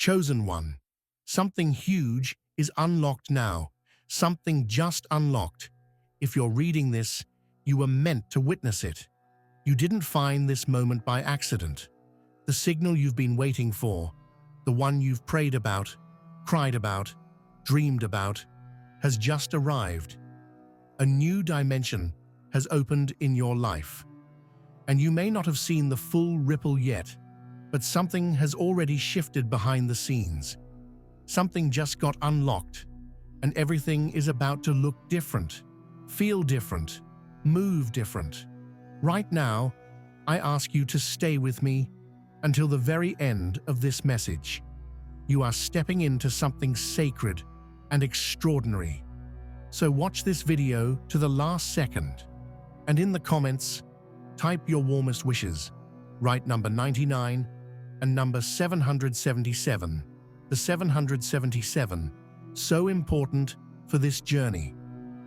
Chosen one. Something huge is unlocked now. Something just unlocked. If you're reading this, you were meant to witness it. You didn't find this moment by accident. The signal you've been waiting for, the one you've prayed about, cried about, dreamed about, has just arrived. A new dimension has opened in your life. And you may not have seen the full ripple yet, but something has already shifted behind the scenes. Something just got unlocked, and everything is about to look different, feel different, move different. Right now, I ask you to stay with me until the very end of this message. You are stepping into something sacred and extraordinary. So watch this video to the last second, and in the comments, type your warmest wishes. Write number 99 and number 777. The 777, so important for this journey.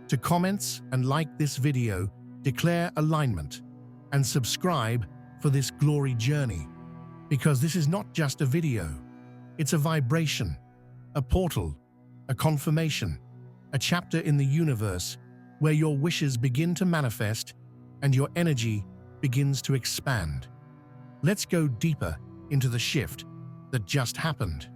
To comments and like this video, declare alignment, and subscribe for this glory journey. Because this is not just a video, it's a vibration, a portal, a confirmation, a chapter in the universe where your wishes begin to manifest and your energy begins to expand. Let's go deeper into the shift that just happened.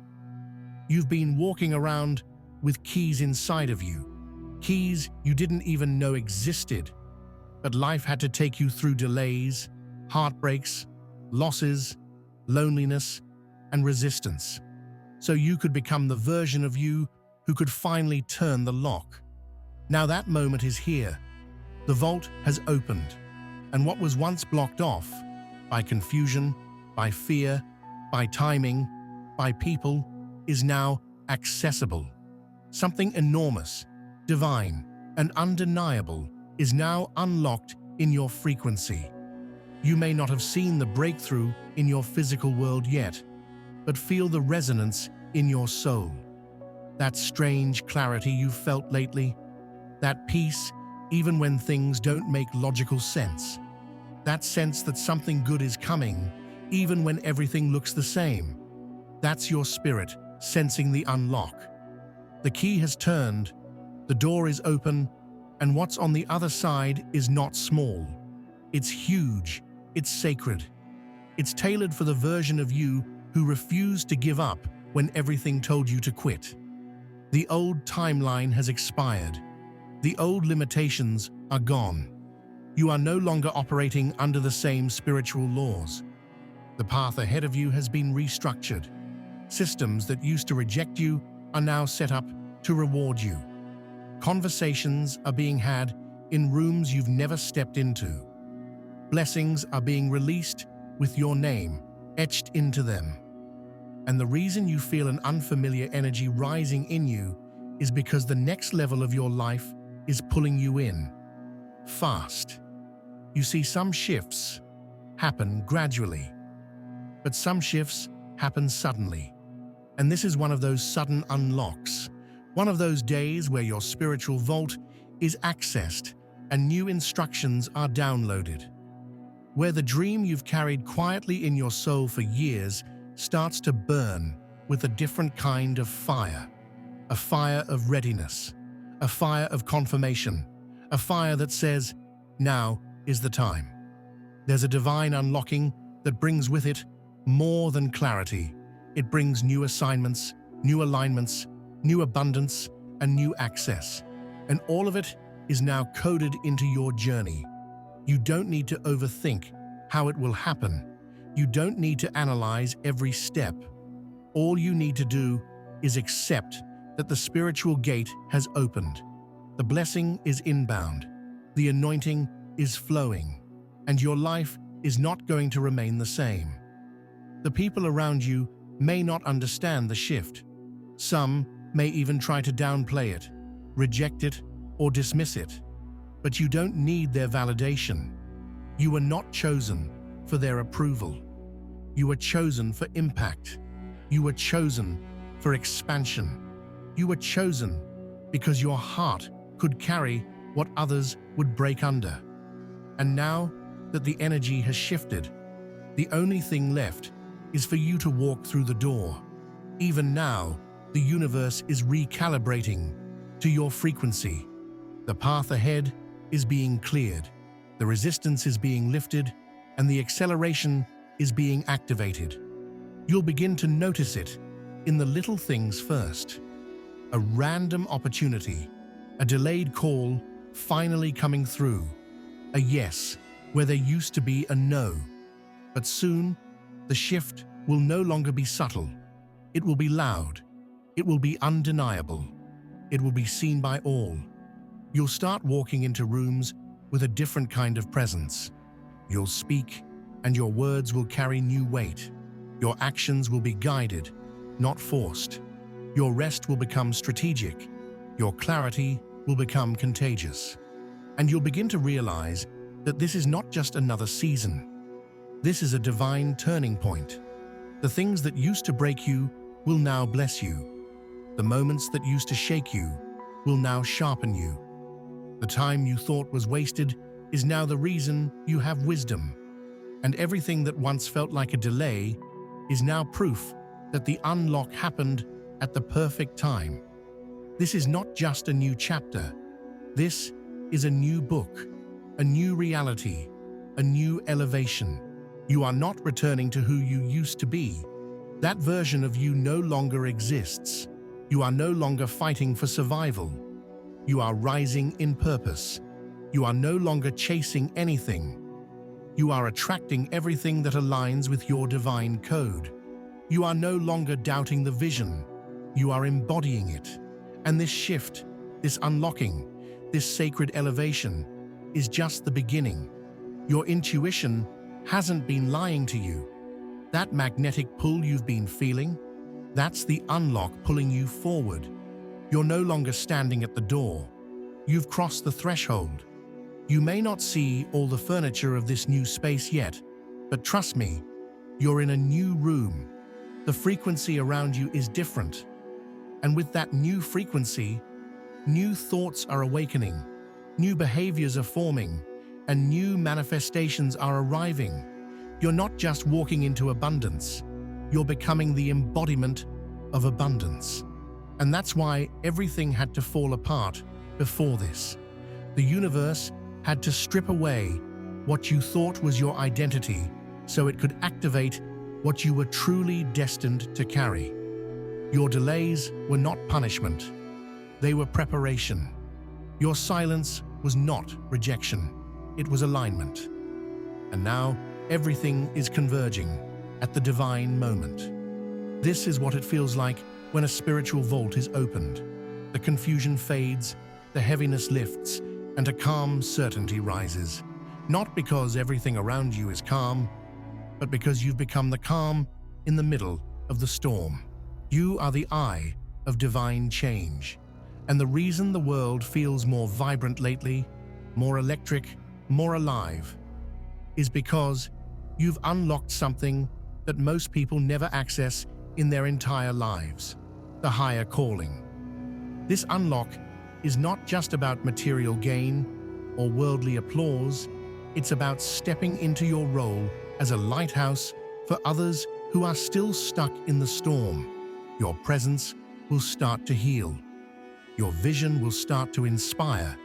You've been walking around with keys inside of you, keys you didn't even know existed, but life had to take you through delays, heartbreaks, losses, loneliness, and resistance, so you could become the version of you who could finally turn the lock. Now that moment is here. The vault has opened, and what was once blocked off by confusion, by fear, by timing, by people, is now accessible. Something enormous, divine, and undeniable is now unlocked in your frequency. You may not have seen the breakthrough in your physical world yet, but feel the resonance in your soul. That strange clarity you've felt lately, that peace even when things don't make logical sense, that sense that something good is coming even when everything looks the same. That's your spirit sensing the unlock. The key has turned, the door is open, and what's on the other side is not small. It's huge, it's sacred. It's tailored for the version of you who refused to give up when everything told you to quit. The old timeline has expired. The old limitations are gone. You are no longer operating under the same spiritual laws. The path ahead of you has been restructured. Systems that used to reject you are now set up to reward you. Conversations are being had in rooms you've never stepped into. Blessings are being released with your name etched into them. And the reason you feel an unfamiliar energy rising in you is because the next level of your life is pulling you in. Fast. You see, some shifts happen gradually, but some shifts happen suddenly. And this is one of those sudden unlocks, one of those days where your spiritual vault is accessed and new instructions are downloaded, where the dream you've carried quietly in your soul for years starts to burn with a different kind of fire, a fire of readiness, a fire of confirmation, a fire that says, now is the time. There's a divine unlocking that brings with it more than clarity. It brings new assignments, new alignments, new abundance, and new access. And all of it is now coded into your journey. You don't need to overthink how it will happen. You don't need to analyze every step. All you need to do is accept that the spiritual gate has opened. The blessing is inbound. The anointing is flowing. And your life is not going to remain the same. The people around you may not understand the shift. Some may even try to downplay it, reject it, or dismiss it. But you don't need their validation. You were not chosen for their approval. You were chosen for impact. You were chosen for expansion. You were chosen because your heart could carry what others would break under. And now that the energy has shifted, the only thing left is for you to walk through the door. Even now, the universe is recalibrating to your frequency. The path ahead is being cleared, the resistance is being lifted, and the acceleration is being activated. You'll begin to notice it in the little things first. A random opportunity, a delayed call finally coming through, a yes where there used to be a no. But soon, the shift will no longer be subtle. It will be loud. It will be undeniable. It will be seen by all. You'll start walking into rooms with a different kind of presence. You'll speak, and your words will carry new weight. Your actions will be guided, not forced. Your rest will become strategic. Your clarity will become contagious. And you'll begin to realize that this is not just another season. This is a divine turning point. The things that used to break you will now bless you. The moments that used to shake you will now sharpen you. The time you thought was wasted is now the reason you have wisdom. And everything that once felt like a delay is now proof that the unlock happened at the perfect time. This is not just a new chapter. This is a new book, a new reality, a new elevation. You are not returning to who you used to be. That version of you no longer exists. You are no longer fighting for survival. You are rising in purpose. You are no longer chasing anything. You are attracting everything that aligns with your divine code. You are no longer doubting the vision. You are embodying it. And this shift, this unlocking, this sacred elevation is just the beginning. Your intuition hasn't been lying to you. That magnetic pull you've been feeling, that's the unlock pulling you forward. You're no longer standing at the door. You've crossed the threshold. You may not see all the furniture of this new space yet, but trust me, you're in a new room. The frequency around you is different. And with that new frequency, new thoughts are awakening, new behaviors are forming, and new manifestations are arriving. You're not just walking into abundance, you're becoming the embodiment of abundance. And that's why everything had to fall apart before this. The universe had to strip away what you thought was your identity so it could activate what you were truly destined to carry. Your delays were not punishment. They were preparation. Your silence was not rejection. It was alignment. And now, everything is converging at the divine moment. This is what it feels like when a spiritual vault is opened. The confusion fades, the heaviness lifts, and a calm certainty rises. Not because everything around you is calm, but because you've become the calm in the middle of the storm. You are the eye of divine change. And the reason the world feels more vibrant lately, more electric, more alive, is because you've unlocked something that most people never access in their entire lives: the higher calling. This unlock is not just about material gain or worldly applause, it's about stepping into your role as a lighthouse for others who are still stuck in the storm. Your presence will start to heal. Your vision will start to inspire.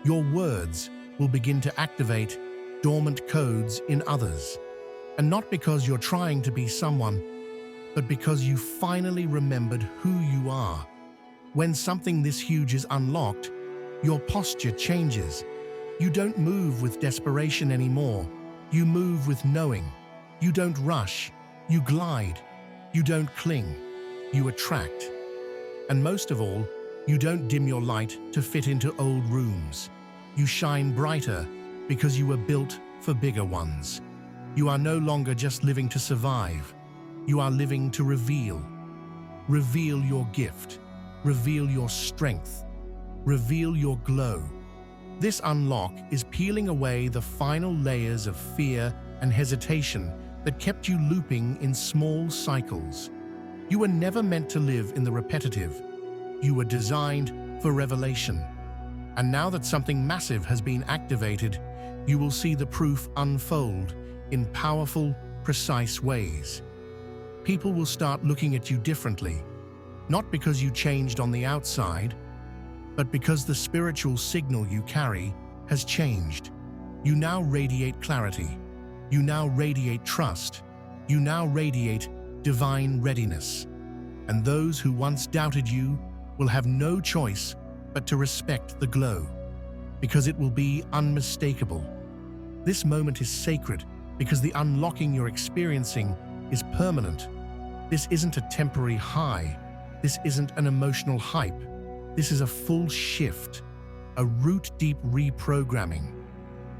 Your words will begin to activate dormant codes in others. And not because you're trying to be someone, but because you finally remembered who you are. When something this huge is unlocked, your posture changes. You don't move with desperation anymore. You move with knowing. You don't rush. You glide. You don't cling. You attract. And most of all, you don't dim your light to fit into old rooms. You shine brighter because you were built for bigger ones. You are no longer just living to survive. You are living to reveal. Reveal your gift. Reveal your strength. Reveal your glow. This unlock is peeling away the final layers of fear and hesitation that kept you looping in small cycles. You were never meant to live in the repetitive. You were designed for revelation. And now that something massive has been activated, you will see the proof unfold in powerful, precise ways. People will start looking at you differently, not because you changed on the outside, but because the spiritual signal you carry has changed. You now radiate clarity. You now radiate trust. You now radiate divine readiness. And those who once doubted you will have no choice but to respect the glow, because it will be unmistakable. This moment is sacred because the unlocking you're experiencing is permanent. This isn't a temporary high. This isn't an emotional hype. This is a full shift, a root-deep reprogramming.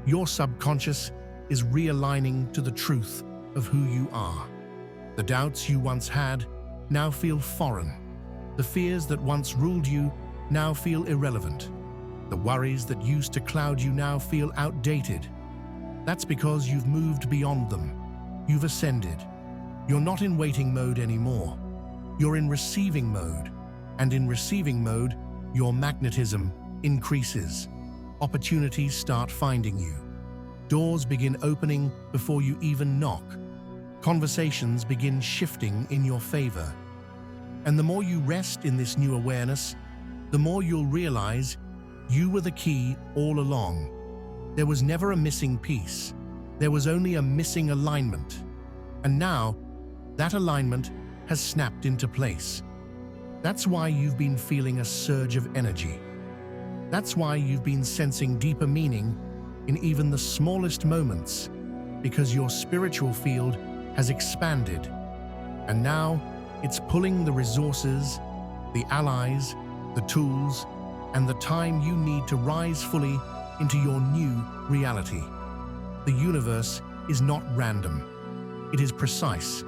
Your subconscious is realigning to the truth of who you are. The doubts you once had now feel foreign. The fears that once ruled you now feel irrelevant. The worries that used to cloud you now feel outdated. That's because you've moved beyond them. You've ascended. You're not in waiting mode anymore. You're in receiving mode. And in receiving mode, your magnetism increases. Opportunities start finding you. Doors begin opening before you even knock. Conversations begin shifting in your favor. And the more you rest in this new awareness, the more you'll realize you were the key all along. There was never a missing piece. There was only a missing alignment. And now, that alignment has snapped into place. That's why you've been feeling a surge of energy. That's why you've been sensing deeper meaning in even the smallest moments, because your spiritual field has expanded. And now, it's pulling the resources, the allies, the tools, and the time you need to rise fully into your new reality. The universe is not random. It is precise,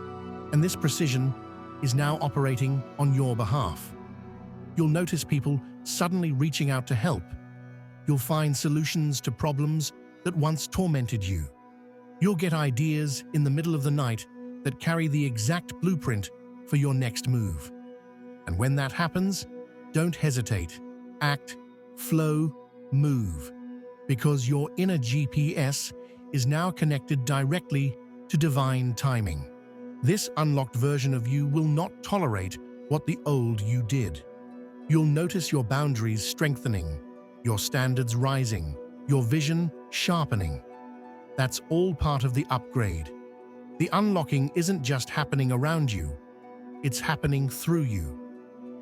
and this precision is now operating on your behalf. You'll notice people suddenly reaching out to help. You'll find solutions to problems that once tormented you. You'll get ideas in the middle of the night that carry the exact blueprint for your next move. And when that happens, don't hesitate. Act, flow, move. Because your inner GPS is now connected directly to divine timing. This unlocked version of you will not tolerate what the old you did. You'll notice your boundaries strengthening, your standards rising, your vision sharpening. That's all part of the upgrade. The unlocking isn't just happening around you, it's happening through you.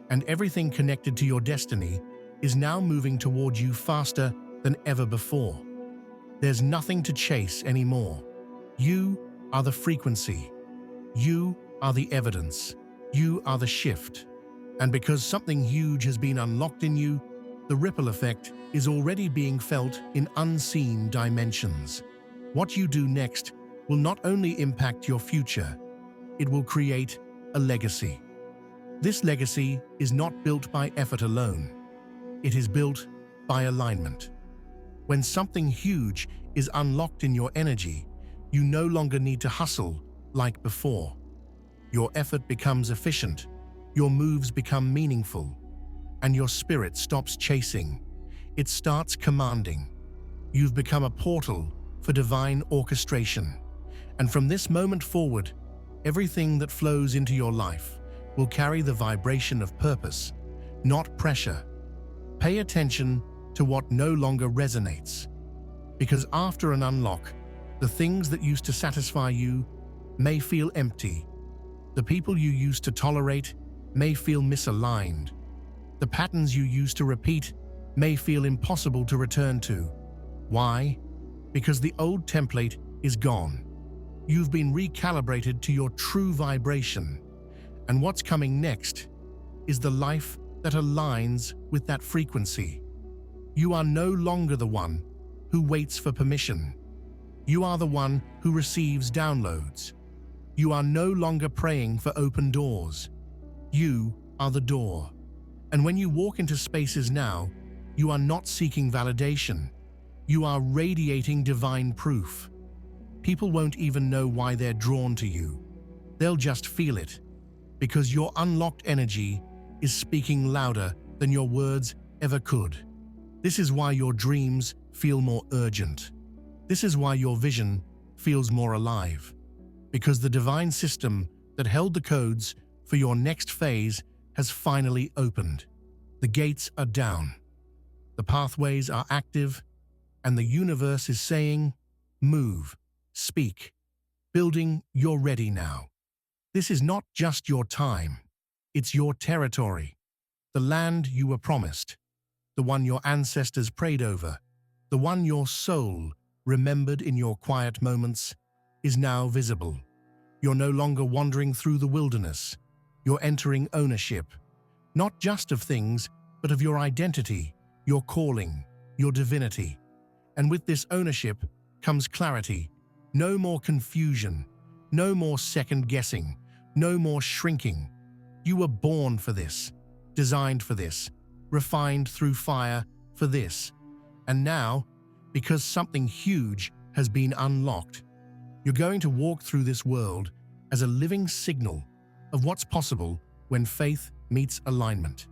And everything connected to your destiny is now moving toward you faster than ever before. There's nothing to chase anymore. You are the frequency. You are the evidence. You are the shift. And because something huge has been unlocked in you, the ripple effect is already being felt in unseen dimensions. What you do next will not only impact your future, it will create a legacy. This legacy is not built by effort alone. It is built by alignment. When something huge is unlocked in your energy, you no longer need to hustle like before. Your effort becomes efficient, your moves become meaningful, and your spirit stops chasing. It starts commanding. You've become a portal for divine orchestration. And from this moment forward, everything that flows into your life will carry the vibration of purpose, not pressure. Pay attention to what no longer resonates. Because after an unlock, the things that used to satisfy you may feel empty. The people you used to tolerate may feel misaligned. The patterns you used to repeat may feel impossible to return to. Why? Because the old template is gone. You've been recalibrated to your true vibration. And what's coming next is the life that aligns with that frequency. You are no longer the one who waits for permission. You are the one who receives downloads. You are no longer praying for open doors. You are the door. And when you walk into spaces now, you are not seeking validation. You are radiating divine proof. People won't even know why they're drawn to you. They'll just feel it, because your unlocked energy is speaking louder than your words ever could. This is why your dreams feel more urgent. This is why your vision feels more alive. Because the divine system that held the codes for your next phase has finally opened. The gates are down. The pathways are active, and the universe is saying, move, speak, building, you're ready now. This is not just your time, it's your territory, the land you were promised, the one your ancestors prayed over, the one your soul remembered in your quiet moments, is now visible. You're no longer wandering through the wilderness. You're entering ownership, not just of things, but of your identity, your calling, your divinity. And with this ownership comes clarity. No more confusion, no more second-guessing, no more shrinking. You were born for this, designed for this, refined through fire for this. And now, because something huge has been unlocked, you're going to walk through this world as a living signal of what's possible when faith meets alignment.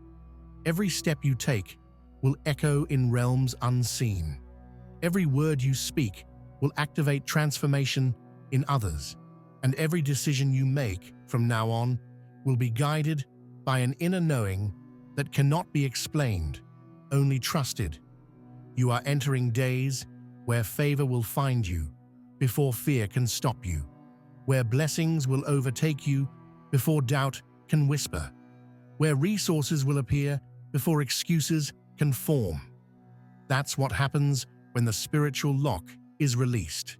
Every step you take will echo in realms unseen. Every word you speak will activate transformation in others, and every decision you make from now on will be guided by an inner knowing that cannot be explained, only trusted. You are entering days where favor will find you before fear can stop you, where blessings will overtake you before doubt can whisper, where resources will appear before excuses can form. That's what happens when the spiritual lock is released.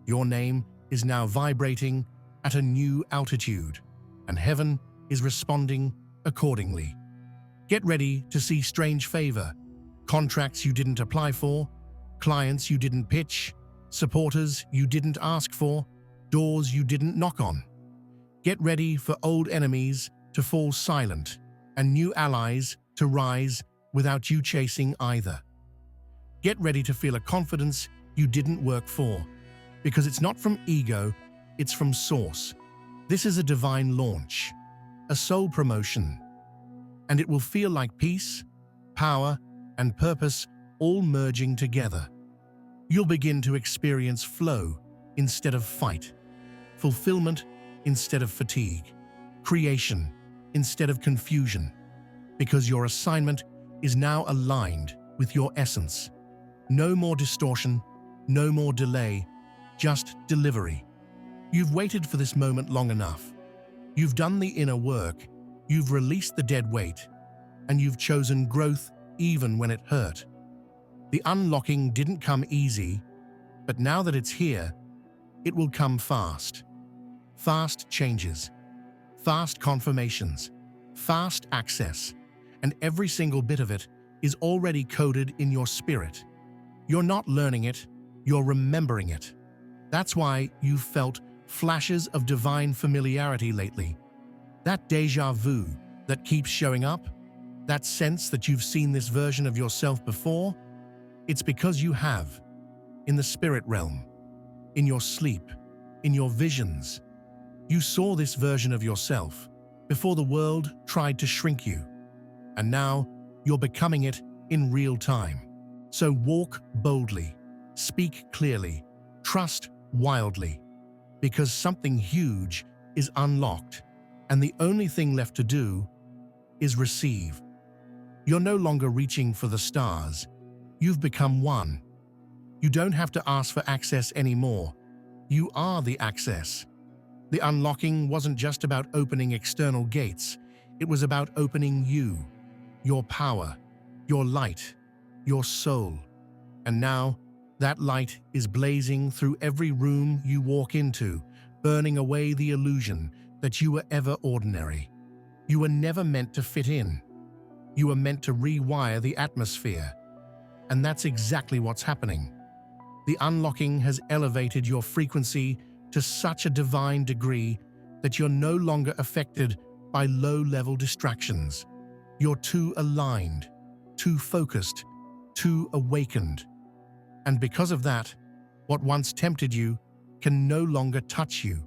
Your name is now vibrating at a new altitude, and heaven is responding accordingly. Get ready to see strange favor, contracts you didn't apply for, clients you didn't pitch, supporters you didn't ask for, doors you didn't knock on. Get ready for old enemies to fall silent and new allies to rise without you chasing either. Get ready to feel a confidence you didn't work for, because it's not from ego, it's from source. This is a divine launch, a soul promotion, and it will feel like peace, power, and purpose all merging together. You'll begin to experience flow instead of fight, fulfillment instead of fatigue, creation instead of confusion, because your assignment is now aligned with your essence. No more distortion, no more delay, just delivery. You've waited for this moment long enough. You've done the inner work, you've released the dead weight, and you've chosen growth even when it hurt. The unlocking didn't come easy, but now that it's here, it will come fast. Fast changes, fast confirmations, fast access, and every single bit of it is already coded in your spirit. You're not learning it, you're remembering it. That's why you've felt flashes of divine familiarity lately. That déjà vu that keeps showing up, that sense that you've seen this version of yourself before, it's because you have, in the spirit realm, in your sleep, in your visions. You saw this version of yourself before the world tried to shrink you, and now you're becoming it in real time. So walk boldly, speak clearly, trust wildly, because something huge is unlocked, and the only thing left to do is receive. You're no longer reaching for the stars. You've become one. You don't have to ask for access anymore. You are the access. The unlocking wasn't just about opening external gates. It was about opening you, your power, your light, your soul. And now, that light is blazing through every room you walk into, burning away the illusion that you were ever ordinary. You were never meant to fit in. You were meant to rewire the atmosphere. And that's exactly what's happening. The unlocking has elevated your frequency to such a divine degree that you're no longer affected by low-level distractions. You're too aligned, too focused, too awakened. And because of that, what once tempted you can no longer touch you.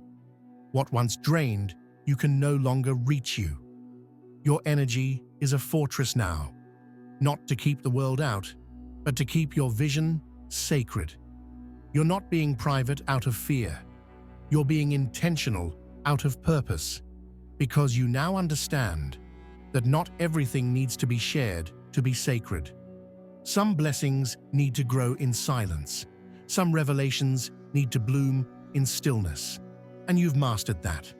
What once drained you can no longer reach you. Your energy is a fortress now, not to keep the world out, but to keep your vision sacred. You're not being private out of fear. You're being intentional out of purpose, because you now understand that not everything needs to be shared to be sacred. Some blessings need to grow in silence. Some revelations need to bloom in stillness. And you've mastered that.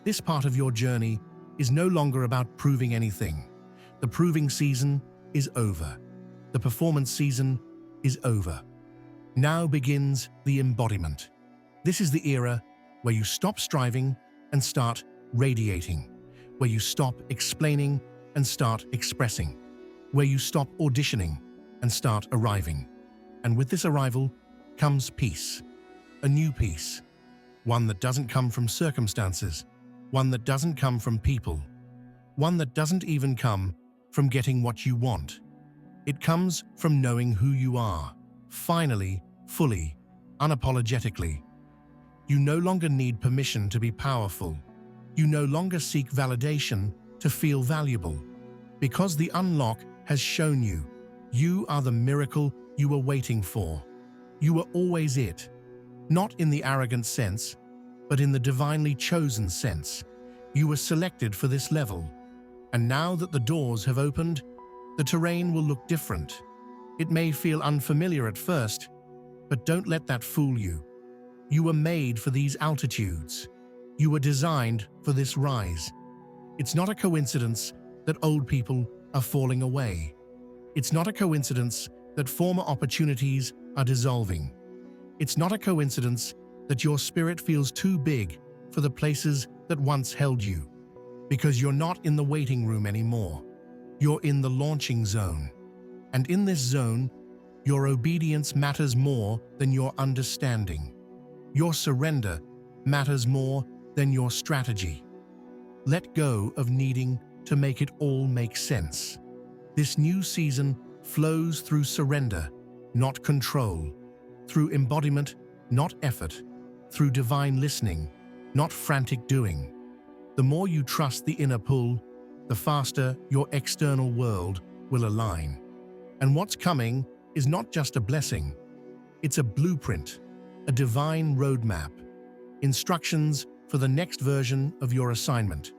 This part of your journey is no longer about proving anything. The proving season is over. The performance season is over. Now begins the embodiment. This is the era where you stop striving and start radiating, where you stop explaining and start expressing, where you stop auditioning and start arriving. And with this arrival comes peace, a new peace, one that doesn't come from circumstances, one that doesn't come from people, one that doesn't even come from getting what you want. It comes from knowing who you are, finally, fully, unapologetically. You no longer need permission to be powerful. You no longer seek validation to feel valuable. Because the unlock has shown you, you are the miracle you were waiting for. You were always it, not in the arrogant sense, but in the divinely chosen sense. You were selected for this level. And now that the doors have opened, the terrain will look different. It may feel unfamiliar at first, but don't let that fool you. You were made for these altitudes. You were designed for this rise. It's not a coincidence that old people are falling away. It's not a coincidence that former opportunities are dissolving. It's not a coincidence that your spirit feels too big for the places that once held you. Because you're not in the waiting room anymore. You're in the launching zone. And in this zone, your obedience matters more than your understanding. Your surrender matters more than your strategy. Let go of needing to make it all make sense. This new season flows through surrender, not control, through embodiment, not effort, through divine listening, not frantic doing. The more you trust the inner pull, the faster your external world will align. And what's coming is not just a blessing, it's a blueprint, a divine roadmap, instructions for the next version of your assignment.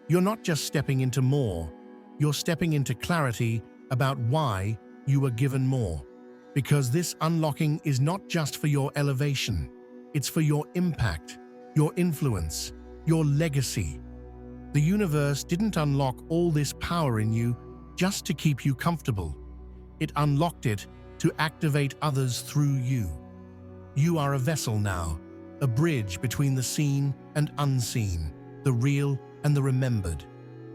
You're not just stepping into more, you're stepping into clarity about why you were given more. Because this unlocking is not just for your elevation, it's for your impact, your influence, your legacy. The universe didn't unlock all this power in you just to keep you comfortable. It unlocked it to activate others through you. You are a vessel now, a bridge between the seen and unseen, the real and the remembered.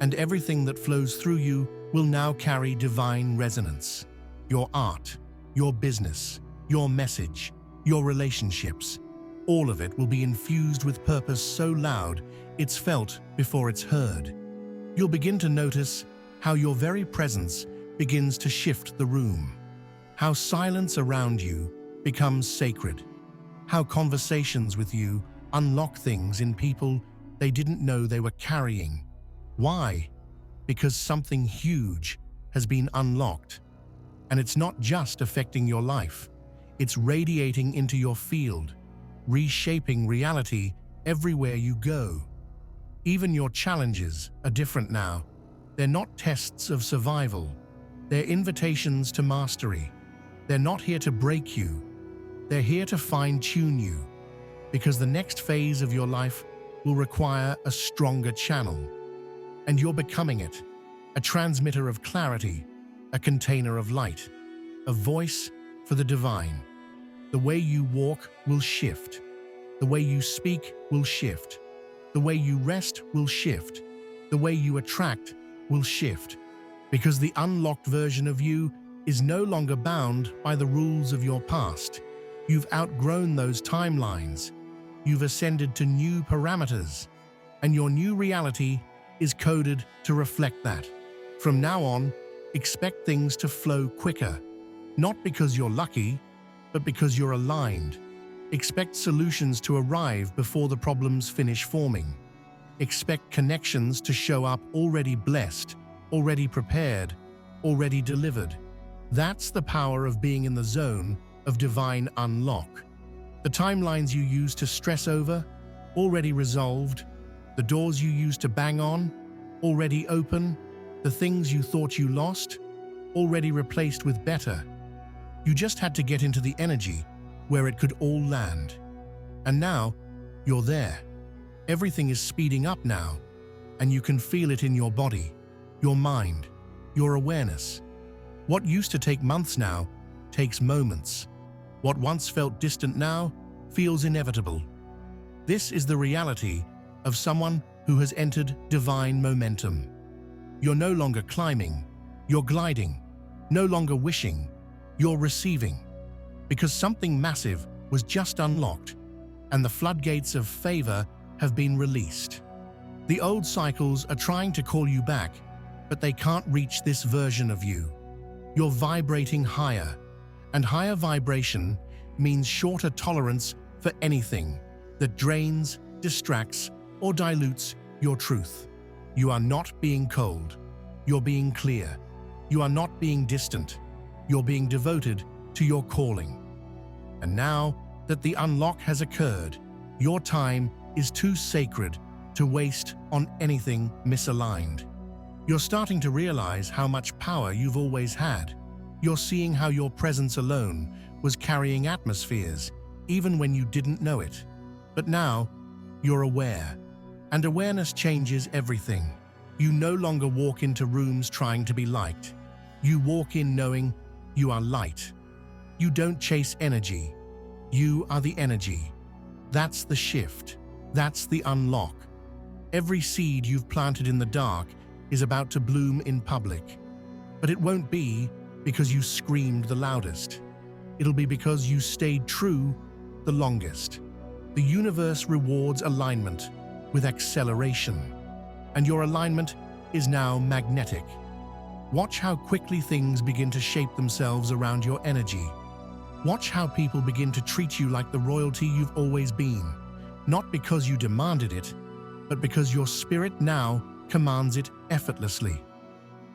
And everything that flows through you will now carry divine resonance. Your art, your business, your message, your relationships, all of it will be infused with purpose so loud it's felt before it's heard. You'll begin to notice how your very presence begins to shift the room, how silence around you becomes sacred, how conversations with you unlock things in people they didn't know they were carrying. Why? Because something huge has been unlocked. And it's not just affecting your life, it's radiating into your field, reshaping reality everywhere you go. Even your challenges are different now. They're not tests of survival. They're invitations to mastery. They're not here to break you. They're here to fine-tune you. Because the next phase of your life will require a stronger channel. And you're becoming it. A transmitter of clarity, a container of light, a voice for the divine. The way you walk will shift. The way you speak will shift. The way you rest will shift. The way you attract will shift. Because the unlocked version of you is no longer bound by the rules of your past. You've outgrown those timelines. You've ascended to new parameters. And your new reality is coded to reflect that. From now on, expect things to flow quicker. Not because you're lucky, but because you're aligned. Expect solutions to arrive before the problems finish forming. Expect connections to show up already blessed, already prepared, already delivered. That's the power of being in the zone of divine unlock. The timelines you used to stress over, already resolved, The doors you used to bang on, already open. The things you thought you lost, already replaced with better. You just had to get into the energy where it could all land. And now, you're there. Everything is speeding up now, and you can feel it in your body, your mind, your awareness. What used to take months now takes moments. What once felt distant now feels inevitable. This is the reality of someone who has entered divine momentum. You're no longer climbing, you're gliding. No longer wishing, you're receiving. Because something massive was just unlocked, and the floodgates of favor have been released. The old cycles are trying to call you back, but they can't reach this version of you. You're vibrating higher, and higher vibration means shorter tolerance for anything that drains, distracts, or dilutes your truth. You are not being cold, you're being clear. You are not being distant, you're being devoted to your calling. And now that the unlock has occurred, your time is too sacred to waste on anything misaligned. You're starting to realize how much power you've always had. You're seeing how your presence alone was carrying atmospheres, even when you didn't know it. But now, you're aware, and awareness changes everything. You no longer walk into rooms trying to be liked. You walk in knowing you are light. You don't chase energy. You are the energy. That's the shift. That's the unlock. Every seed you've planted in the dark is about to bloom in public. But it won't be because you screamed the loudest. It'll be because you stayed true the longest. The universe rewards alignment with acceleration, and your alignment is now magnetic. Watch how quickly things begin to shape themselves around your energy. Watch how people begin to treat you like the royalty you've always been, not because you demanded it, but because your spirit now commands it effortlessly.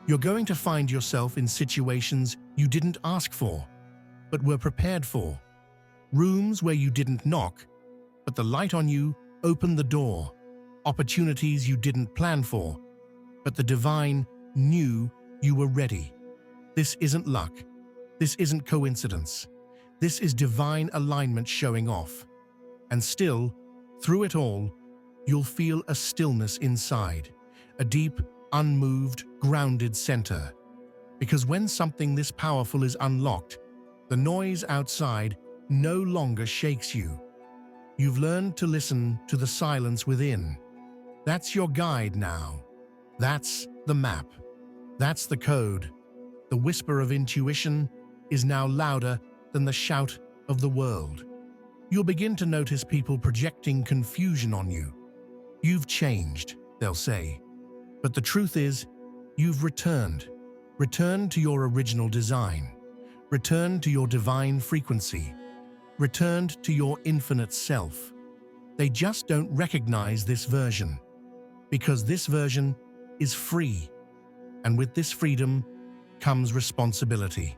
You're going to find yourself in situations you didn't ask for, but were prepared for. Rooms where you didn't knock, but the light on you opened the door. Opportunities you didn't plan for, but the divine knew you were ready. This isn't luck. This isn't coincidence. This is divine alignment showing off. And still, through it all, you'll feel a stillness inside, a deep, unmoved, grounded center. Because when something this powerful is unlocked, the noise outside no longer shakes you. You've learned to listen to the silence within. That's your guide now. That's the map. That's the code. The whisper of intuition is now louder than the shout of the world. You'll begin to notice people projecting confusion on you. You've changed, they'll say. But the truth is, you've returned. Returned to your original design. Returned to your divine frequency. Returned to your infinite self. They just don't recognize this version, because this version is free. And with this freedom comes responsibility.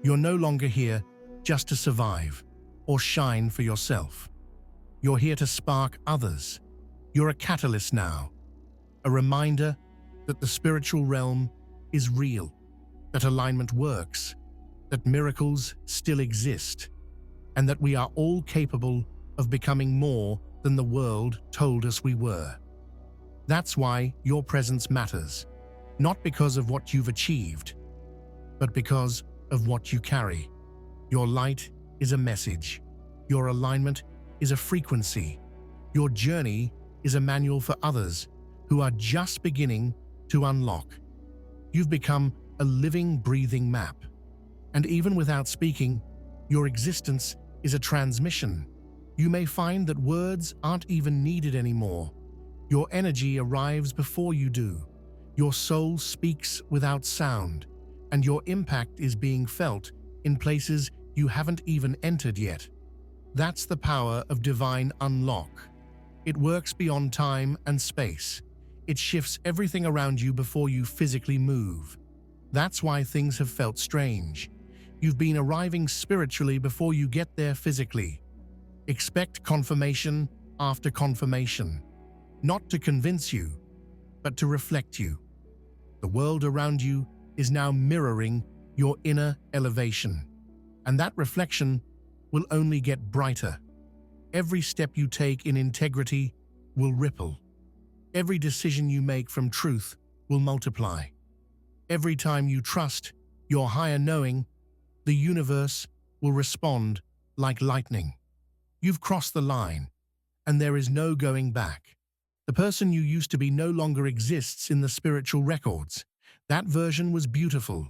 You're no longer here just to survive or shine for yourself. You're here to spark others. You're a catalyst now, a reminder that the spiritual realm is real, that alignment works, that miracles still exist, and that we are all capable of becoming more than the world told us we were. That's why your presence matters, not because of what you've achieved, but because of what you carry. Your light is a message. Your alignment is a frequency. Your journey is a manual for others who are just beginning to unlock. You've become a living, breathing map. And even without speaking, your existence is a transmission. You may find that words aren't even needed anymore. Your energy arrives before you do. Your soul speaks without sound, and your impact is being felt in places you haven't even entered yet. That's the power of divine unlock. It works beyond time and space. It shifts everything around you before you physically move. That's why things have felt strange. You've been arriving spiritually before you get there physically. Expect confirmation after confirmation. not to convince you, but to reflect you. The world around you is now mirroring your inner elevation, and that reflection will only get brighter. Every step you take in integrity will ripple. Every decision you make from truth will multiply. Every time you trust your higher knowing, the universe will respond like lightning. You've crossed the line, and there is no going back. The person you used to be no longer exists in the spiritual records. That version was beautiful,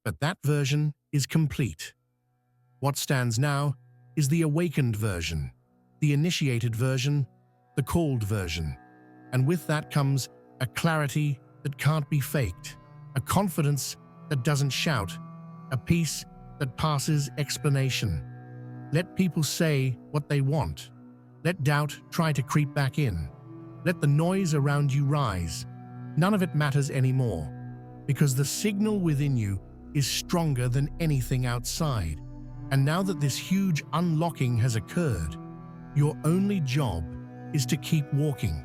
but that version is complete. What stands now is the awakened version, the initiated version, the called version. And with that comes a clarity that can't be faked, a confidence that doesn't shout, a peace that passes explanation. Let people say what they want. Let doubt try to creep back in. Let the noise around you rise. None of it matters anymore, because the signal within you is stronger than anything outside. And now that this huge unlocking has occurred, your only job is to keep walking,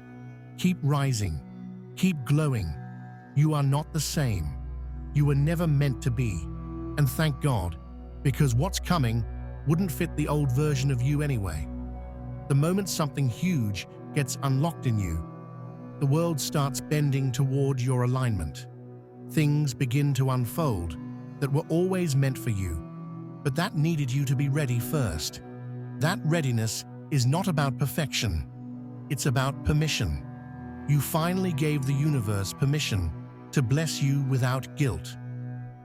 keep rising, keep glowing. You are not the same. You were never meant to be. And thank God, because what's coming wouldn't fit the old version of you anyway. The moment something huge gets unlocked in you, the world starts bending toward your alignment. Things begin to unfold that were always meant for you, but that needed you to be ready first. That readiness is not about perfection. It's about permission. You finally gave the universe permission to bless you without guilt.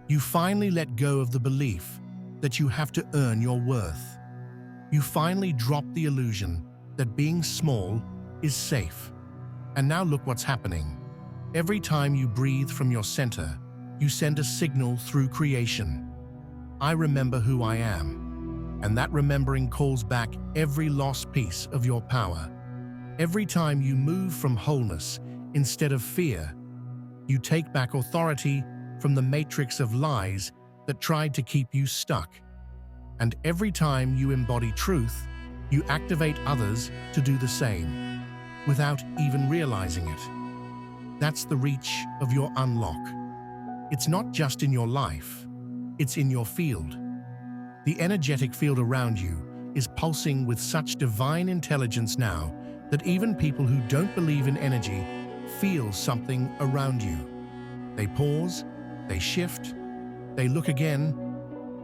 You finally let go of the belief that you have to earn your worth. You finally dropped the illusion that being small is safe. And now look what's happening. Every time you breathe from your center, you send a signal through creation. I remember who I am, and that remembering calls back every lost piece of your power. Every time you move from wholeness instead of fear, you take back authority from the matrix of lies that tried to keep you stuck. And every time you embody truth, you activate others to do the same, without even realizing it. That's the reach of your unlock. It's not just in your life, it's in your field. The energetic field around you is pulsing with such divine intelligence now that even people who don't believe in energy feel something around you. They pause, they shift, they look again,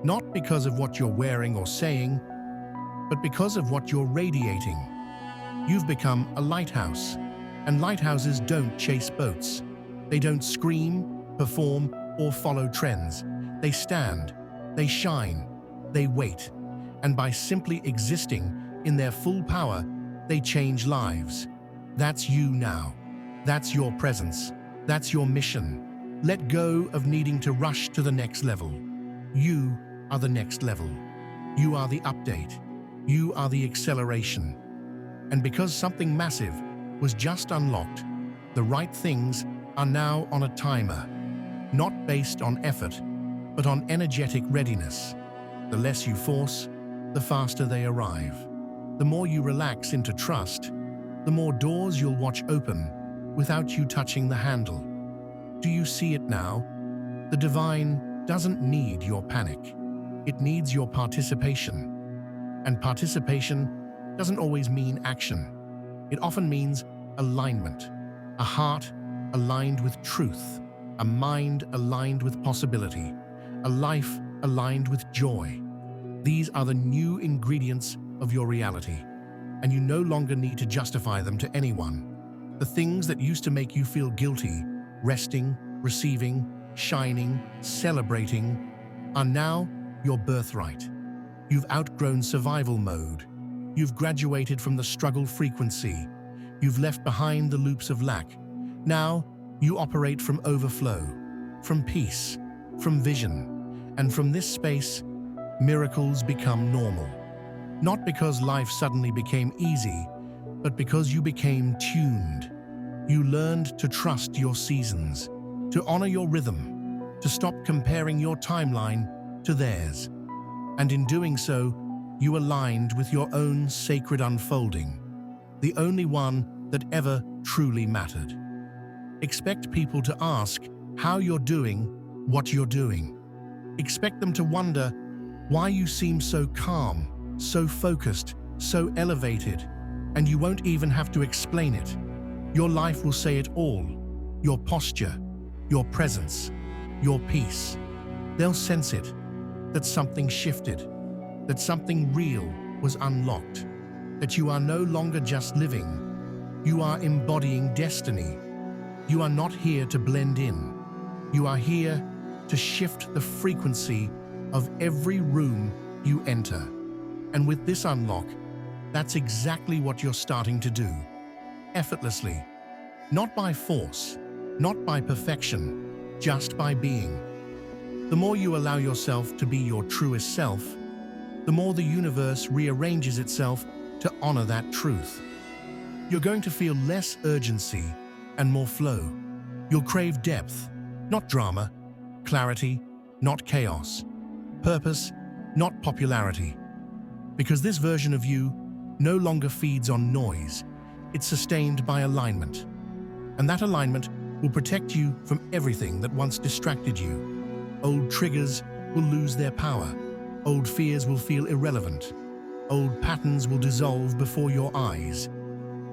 not because of what you're wearing or saying, but because of what you're radiating. You've become a lighthouse, and lighthouses don't chase boats. They don't scream, perform, or follow trends. They stand, they shine, they wait, and by simply existing in their full power, they change lives. That's you now. That's your presence. That's your mission. Let go of needing to rush to the next level. You are the next level. You are the update. You are the acceleration. And because something massive was just unlocked, the right things are now on a timer, not based on effort, but on energetic readiness. The less you force, the faster they arrive. The more you relax into trust, the more doors you'll watch open without you touching the handle. Do you see it now? The divine doesn't need your panic. It needs your participation. And participation doesn't always mean action. It often means alignment, a heart aligned with truth, a mind aligned with possibility, a life aligned with joy. These are the new ingredients of your reality, and you no longer need to justify them to anyone. The things that used to make you feel guilty, resting, receiving, shining, celebrating, are now your birthright. You've outgrown survival mode. You've graduated from the struggle frequency. You've left behind the loops of lack. Now, you operate from overflow, from peace, from vision, and from this space, miracles become normal. Not because life suddenly became easy, but because you became tuned. You learned to trust your seasons, to honor your rhythm, to stop comparing your timeline to theirs. And in doing so, you aligned with your own sacred unfolding, the only one that ever truly mattered. Expect people to ask how you're doing what you're doing. Expect them to wonder why you seem so calm, so focused, so elevated, and you won't even have to explain it. Your life will say it all. Your posture, your presence, your peace. They'll sense it, that something shifted, that something real was unlocked, that you are no longer just living. You are embodying destiny. You are not here to blend in. You are here to shift the frequency of every room you enter. And with this unlock, that's exactly what you're starting to do. Effortlessly. Not by force, not by perfection, just by being. The more you allow yourself to be your truest self, the more the universe rearranges itself to honor that truth. You're going to feel less urgency and more flow. You'll crave depth, not drama, clarity, not chaos, purpose, not popularity. Because this version of you no longer feeds on noise, it's sustained by alignment. And that alignment will protect you from everything that once distracted you. Old triggers will lose their power. Old fears will feel irrelevant. Old patterns will dissolve before your eyes.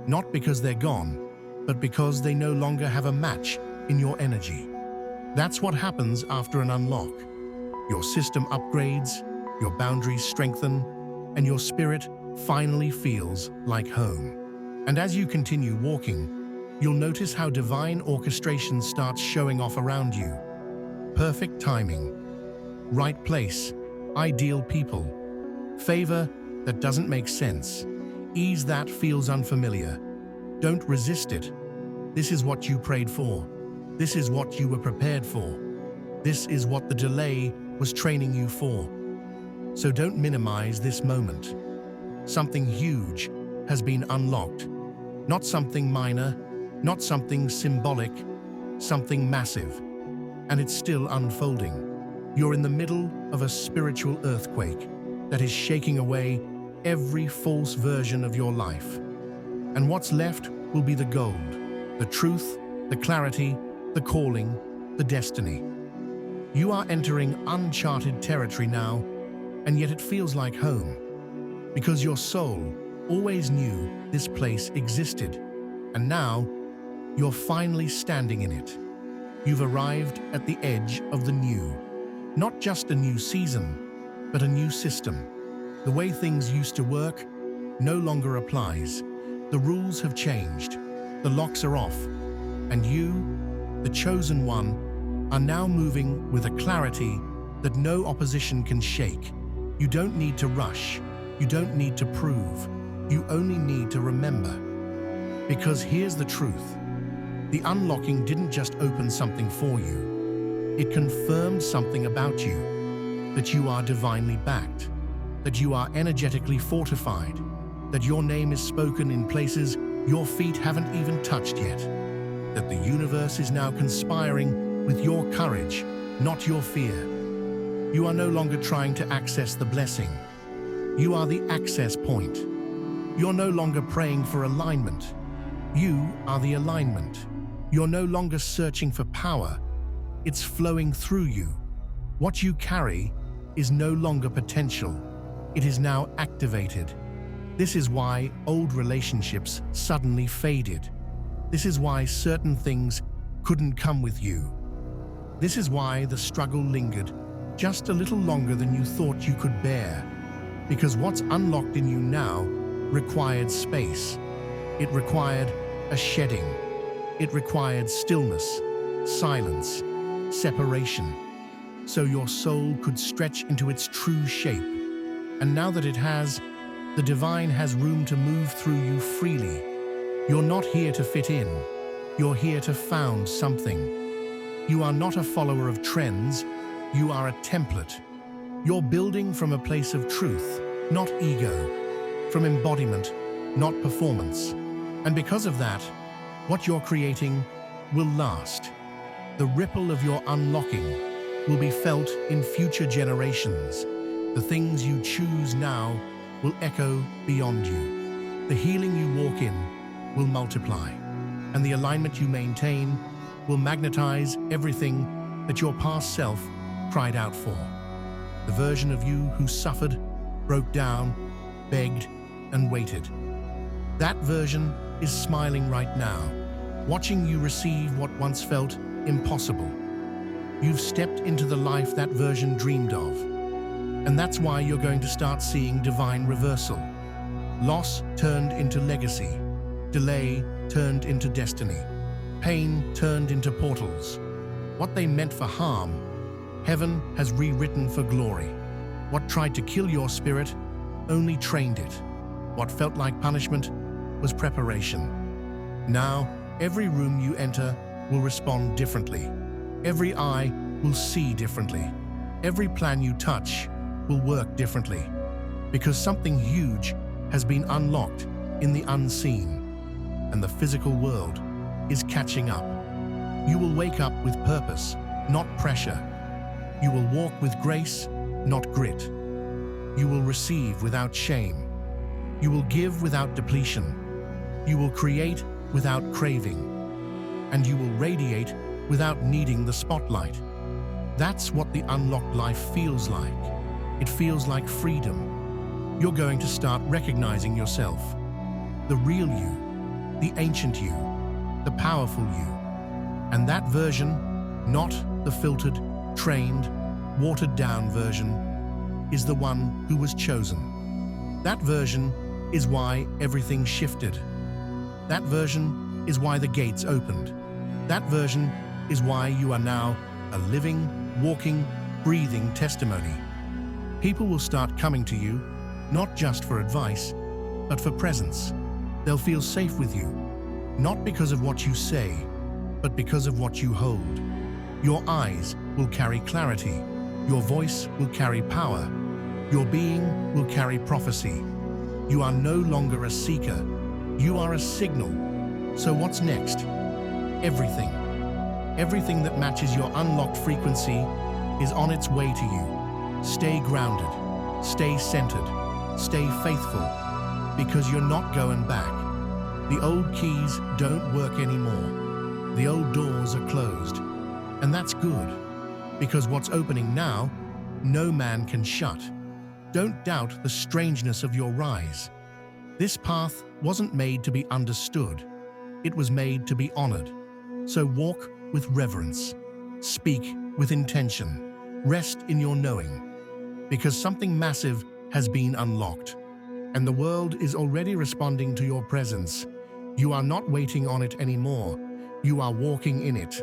Not because they're gone, but because they no longer have a match in your energy. That's what happens after an unlock. Your system upgrades, your boundaries strengthen, and your spirit finally feels like home. And as you continue walking, you'll notice how divine orchestration starts showing off around you. Perfect timing, right place, ideal people, favor that doesn't make sense, ease that feels unfamiliar. Don't resist it. This is what you prayed for. This is what you were prepared for. This is what the delay was training you for. So don't minimize this moment. Something huge has been unlocked. Not something minor, not something symbolic, something massive. And it's still unfolding. You're in the middle of a spiritual earthquake that is shaking away every false version of your life. And what's left will be the gold, the truth, the clarity, the calling, the destiny. You are entering uncharted territory now, and yet it feels like home. Because your soul always knew this place existed, and now you're finally standing in it. You've arrived at the edge of the new. Not just a new season, but a new system. The way things used to work no longer applies. The rules have changed. The locks are off. And you, the chosen one, are now moving with a clarity that no opposition can shake. You don't need to rush. You don't need to prove. You only need to remember. Because here's the truth. The unlocking didn't just open something for you. It confirmed something about you. That you are divinely backed. That you are energetically fortified. That your name is spoken in places your feet haven't even touched yet. That the universe is now conspiring with your courage, not your fear. You are no longer trying to access the blessing. You are the access point. You're no longer praying for alignment. You are the alignment. You're no longer searching for power. It's flowing through you. What you carry is no longer potential. It is now activated. This is why old relationships suddenly faded. This is why certain things couldn't come with you. This is why the struggle lingered just a little longer than you thought you could bear. Because what's unlocked in you now required space. It required a shedding. It required stillness, silence, separation, so your soul could stretch into its true shape. And now that it has, the divine has room to move through you freely. You're not here to fit in. You're here to found something. You are not a follower of trends. You are a template. You're building from a place of truth, not ego, from embodiment, not performance. And because of that, what you're creating will last. The ripple of your unlocking will be felt in future generations. The things you choose now will echo beyond you. The healing you walk in will multiply, and the alignment you maintain will magnetize everything that your past self cried out for. The version of you who suffered, broke down, begged, and waited. That version is smiling right now, watching you receive what once felt impossible. You've stepped into the life that version dreamed of. And that's why you're going to start seeing divine reversal. Loss turned into legacy. Delay turned into destiny. Pain turned into portals. What they meant for harm, heaven has rewritten for glory. What tried to kill your spirit only trained it. What felt like punishment was preparation. Now, every room you enter will respond differently. Every eye will see differently. Every plan you touch will work differently. Because something huge has been unlocked in the unseen, and the physical world is catching up. You will wake up with purpose, not pressure. You will walk with grace, not grit. You will receive without shame. You will give without depletion. You will create without craving. And you will radiate without needing the spotlight. That's what the unlocked life feels like. It feels like freedom. You're going to start recognizing yourself. The real you, the ancient you, the powerful you. And that version, not the filtered, trained, watered-down version, is the one who was chosen. That version is why everything shifted. That version is why the gates opened. That version is why you are now a living, walking, breathing testimony. People will start coming to you, not just for advice, but for presence. They'll feel safe with you, not because of what you say, but because of what you hold. Your eyes will carry clarity. Your voice will carry power. Your being will carry prophecy. You are no longer a seeker. You are a signal. So what's next? Everything. Everything that matches your unlocked frequency is on its way to you. Stay grounded. Stay centered. Stay faithful. Because you're not going back. The old keys don't work anymore. The old doors are closed. And that's good. Because what's opening now, no man can shut. Don't doubt the strangeness of your rise. This path wasn't made to be understood. It was made to be honored. So walk with reverence. Speak with intention. Rest in your knowing. Because something massive has been unlocked. And the world is already responding to your presence. You are not waiting on it anymore. You are walking in it.